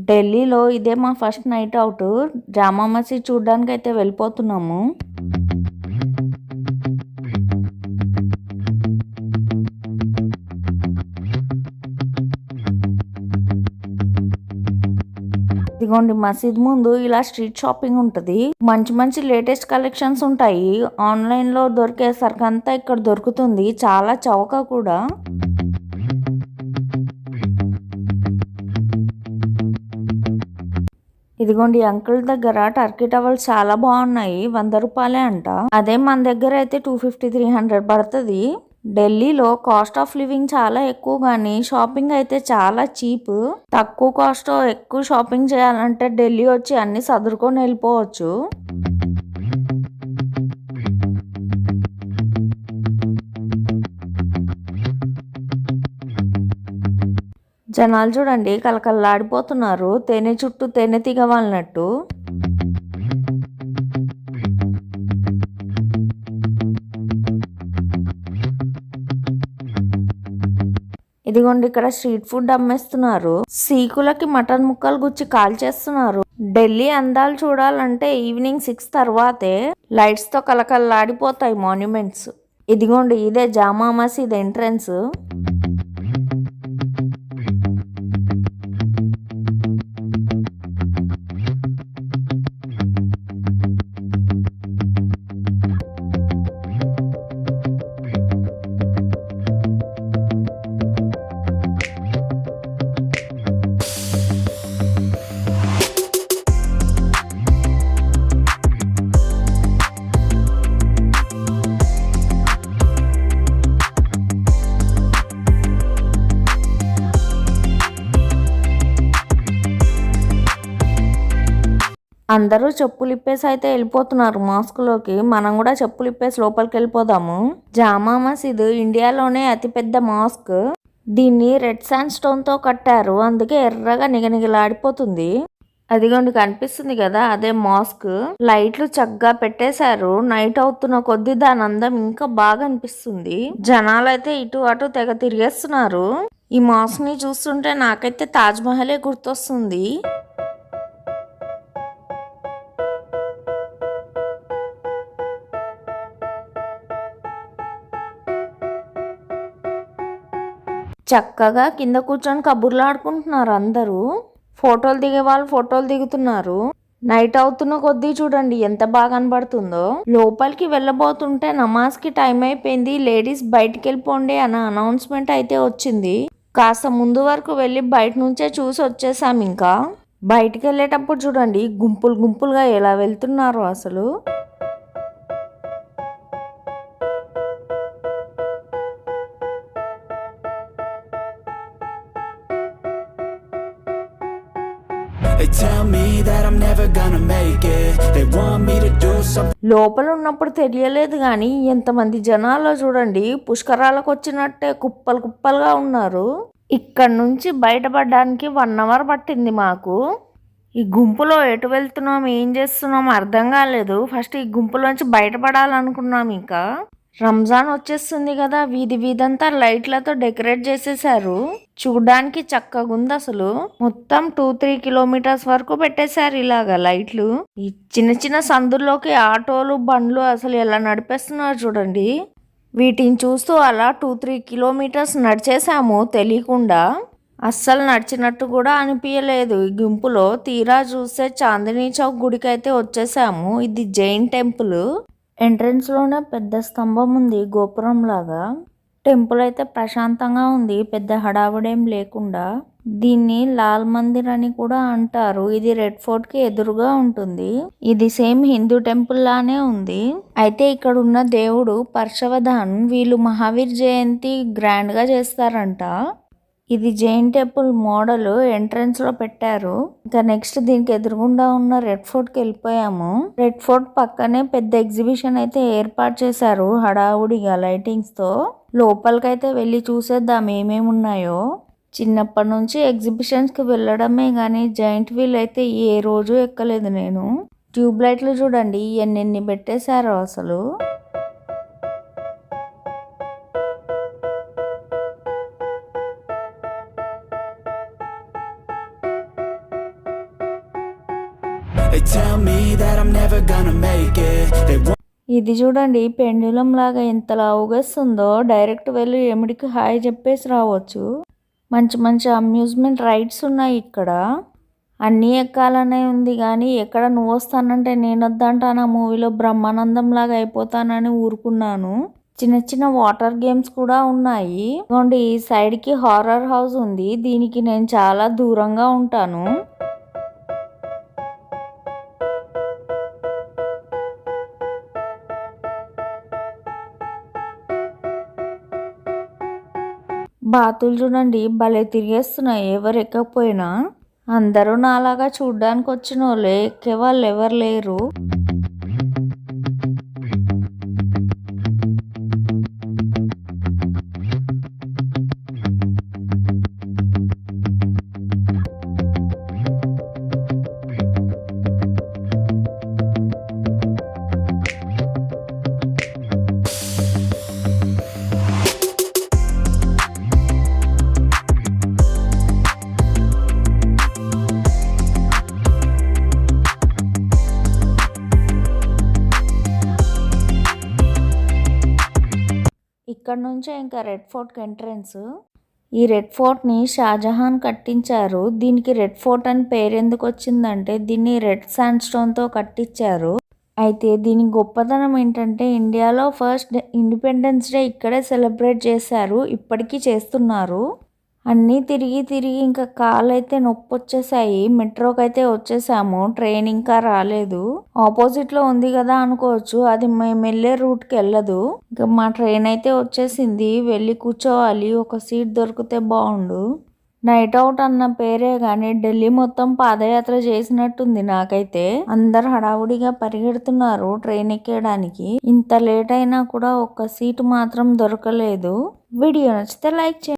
ఢిల్లీలో ఇదే మా ఫస్ట్ నైట్ అవుట్. జామా మసీద్ చూడ్డానికి అయితే వెళ్ళిపోతున్నాము. ఇదిగోండి మసీద్ ముందు ఇలా స్ట్రీట్ షాపింగ్ ఉంటుంది. మంచి మంచి లేటెస్ట్ కలెక్షన్స్ ఉంటాయి. ఆన్లైన్ లో దొరికే సరికంతా ఇక్కడ దొరుకుతుంది. చాలా చౌక కూడా. ఇదిగోండి అంకుల్ దగ్గర టర్కీ టవల్స్ చాలా బాగున్నాయి. 100 రూపాయలే అంట. అదే మన దగ్గర అయితే 250-300 పడుతుంది. ఢిల్లీలో కాస్ట్ ఆఫ్ లివింగ్ చాలా ఎక్కువ గానీ షాపింగ్ అయితే చాలా చీప్. తక్కువ కాస్ట్ ఎక్కువ షాపింగ్ చేయాలంటే ఢిల్లీ వచ్చి అన్ని సదురుకొని వెళ్ళిపోవచ్చు. జనాలు చూడండి కలకల్లాడిపోతున్నారు. తేనె చుట్టూ తేనె తీగ వాళ్ళనట్టు. ఇదిగోండి ఇక్కడ స్ట్రీట్ ఫుడ్ అమ్మేస్తున్నారు. సీకులకి మటన్ ముక్కలు గుచ్చి కాల్ చేస్తున్నారు. ఢిల్లీ అందాలు చూడాలంటే ఈవినింగ్ 6 తర్వాతే లైట్స్ తో కలకల్లాడిపోతాయి మాన్యుమెంట్స్. ఇదిగోండి ఇదే జామా మసీద్ ఎంట్రన్స్. అందరూ చెప్పులు ఇప్పేసి అయితే వెళ్ళిపోతున్నారు మాస్కులోకి. మనం కూడా చెప్పులు ఇప్పేసి లోపలికి వెళ్ళిపోదాము. జామా మసీద్ ఇండియాలోనే అతిపెద్ద మాస్క్. దీన్ని రెడ్ శాండ్ స్టోన్ తో కట్టారు. అందుకే ఎర్రగా నిగనిగలాడిపోతుంది. అదిగోండి కనిపిస్తుంది కదా అదే మాస్క్. లైట్లు చక్కగా పెట్టేశారు. నైట్ అవుతున్న కొద్దీ దాని అందం ఇంకా బాగా అనిపిస్తుంది. జనాలు అయితే ఇటు అటు తెగ తిరిగేస్తున్నారు. ఈ మాస్క్ ని చూస్తుంటే నాకైతే తాజ్ మహలే గుర్తొస్తుంది. చక్కగా కింద కూర్చొని కబుర్లు ఆడుకుంటున్నారు అందరూ. ఫోటోలు దిగే వాళ్ళు ఫోటోలు దిగుతున్నారు. నైట్ అవుతున్న కొద్దీ చూడండి ఎంత బాగా కనబడుతుందో. లోపలికి వెళ్ళబోతుంటే నమాజ్ కి టైం అయిపోయింది, లేడీస్ బయటికి వెళ్ళిపోండి అన్న అనౌన్స్మెంట్ అయితే వచ్చింది. కాస్త ముందు వరకు వెళ్ళి బయట నుంచే చూసి వచ్చేసాం. ఇంకా బయటికి వెళ్ళేటప్పుడు చూడండి గుంపులు గుంపులుగా ఎలా వెళ్తున్నారు అసలు. లోపల ఉన్నప్పుడు తెలియలేదు గాని ఎంతమంది జనాల్లో చూడండి పుష్కరాలకు వచ్చినట్టే కుప్పలు కుప్పలుగా ఉన్నారు. ఇక్కడ నుంచి బయటపడడానికి 1 అవర్ పట్టింది మాకు. ఈ గుంపులో ఎటు వెళ్తున్నాం ఏం చేస్తున్నాం అర్థం కాలేదు. ఫస్ట్ ఈ గుంపులోంచి బయటపడాలనుకున్నాం. ఇంకా రంజాన్ వచ్చేస్తుంది కదా, వీధి వీధంతా లైట్లతో డెకరేట్ చేసేసారు. చూడ్డానికి చక్కగా ఉంది అసలు. మొత్తం 2-3 కిలోమీటర్స్ వరకు పెట్టేశారు ఇలాగా లైట్లు. ఈ చిన్న చిన్న సందుల్లోకి ఆటోలు బండ్లు అసలు ఎలా నడిపేస్తున్నారు చూడండి. వీటిని చూస్తూ అలా 2-3 కిలోమీటర్స్ నడిచేసాము తెలియకుండా. అస్సలు నడిచినట్టు కూడా అనిపించలేదు ఈ గుంపులో. తీరా చూస్తే చాందినీ చౌక్ గుడికి అయితే వచ్చేసాము. ఇది జైన్ టెంపుల్. ఎంట్రన్స్ లోనే పెద్ద స్తంభం ఉంది గోపురం లాగా. టెంపుల్ అయితే ప్రశాంతంగా ఉంది, పెద్ద హడావుడేం లేకుండా. దీన్ని లాల్ మందిర్ అని కూడా అంటారు. ఇది రెడ్ ఫోర్ట్ కి ఎదురుగా ఉంటుంది. ఇది సేమ్ హిందూ టెంపుల్ లానే ఉంది. అయితే ఇక్కడ ఉన్న దేవుడు పర్షవధాన్. వీళ్ళు మహావీర్ జయంతి గ్రాండ్ గా చేస్తారంట. ఇది జైన్ టెంపుల్ మోడల్ ఎంట్రన్స్ లో పెట్టారు. ఇంకా నెక్స్ట్ దీనికి ఎదురుగుండా ఉన్న రెడ్ ఫోర్ట్ కి వెళ్ళిపోయాము. రెడ్ ఫోర్ట్ పక్కనే పెద్ద ఎగ్జిబిషన్ అయితే ఏర్పాటు చేశారు హడావుడిగా లైటింగ్స్ తో. లోపలికైతే వెళ్ళి చూసేద్దాం ఏమేమి ఉన్నాయో. చిన్నప్పటి నుంచి ఎగ్జిబిషన్స్ కి వెళ్ళడమే గానీ జైంట్ వీల్ అయితే ఏ రోజు ఎక్కలేదు నేను. ట్యూబ్ లైట్లు చూడండి ఎన్నెన్ని పెట్టేశారో అసలు. They tell me that I'm never gonna make it. They want ఇది చూడండి పెండ్యులం లాగా ఎంత లావుగస్తుందో. డైరెక్ట్ వెళ్ళి ఎమిడికి హాయ్ చెప్పేసి రావచ్చు. మంచి మంచి అమ్యూజ్మెంట్ రైడ్స్ ఉన్నాయి ఇక్కడ. అన్నీ ఎక్కాలనే ఉంది కానీ ఎక్కడ నువ్వు వస్తానంటే నేను వద్దంటాను. ఆ మూవీలో బ్రహ్మానందం లాగా అయిపోతానని ఊరుకున్నాను. చిన్న చిన్న వాటర్ గేమ్స్ కూడా ఉన్నాయి. ఇదిగోండి ఈ సైడ్కి హారర్ హౌస్ ఉంది. దీనికి నేను చాలా దూరంగా ఉంటాను. బాతులు చూడండి భలే తిరిగేస్తున్నాయి ఎవరు ఎక్కకపోయినా. అందరూ నాలాగా చూడ్డానికి వచ్చిన వాళ్ళే, ఎక్కే వాళ్ళు ఎవరు లేరు. ఇక్కడ నుంచే ఇంకా రెడ్ ఫోర్ట్కి ఎంట్రన్స్. ఈ రెడ్ ఫోర్ట్ని షాజహాన్ కట్టించారు. దీనికి రెడ్ ఫోర్ట్ అని పేరు ఎందుకు వచ్చిందంటే దీన్ని రెడ్ శాండ్ స్టోన్తో కట్టించారు. అయితే దీని గొప్పతనం ఏంటంటే ఇండియాలో ఫస్ట్ ఇండిపెండెన్స్ డే ఇక్కడే సెలబ్రేట్ చేశారు. ఇప్పటికీ చేస్తున్నారు. అన్నీ తిరిగి తిరిగి ఇంకా కాళ్ళు అయితే నొప్పి వచ్చేసాయి. మెట్రోకి అయితే వచ్చేసాము. ట్రైన్ ఇంకా రాలేదు. ఆపోజిట్లో ఉంది కదా అనుకోవచ్చు, అది మేము వెళ్ళే రూట్కి వెళ్ళదు. ఇంకా మా ట్రైన్ అయితే వచ్చేసింది. వెళ్ళి కూర్చోవాలి. ఒక సీట్ దొరికితే బాగుండు. నైట్ అవుట్ అన్న పేరే కానీ ఢిల్లీ మొత్తం పాదయాత్ర చేసినట్టుంది నాకైతే. అందరు హడావుడిగా పరిగెడుతున్నారు ట్రైన్ ఎక్కడానికి. ఇంత లేట్ అయినా కూడా ఒక్క సీటు మాత్రం దొరకలేదు. వీడియో నచ్చితే లైక్ చేయండి.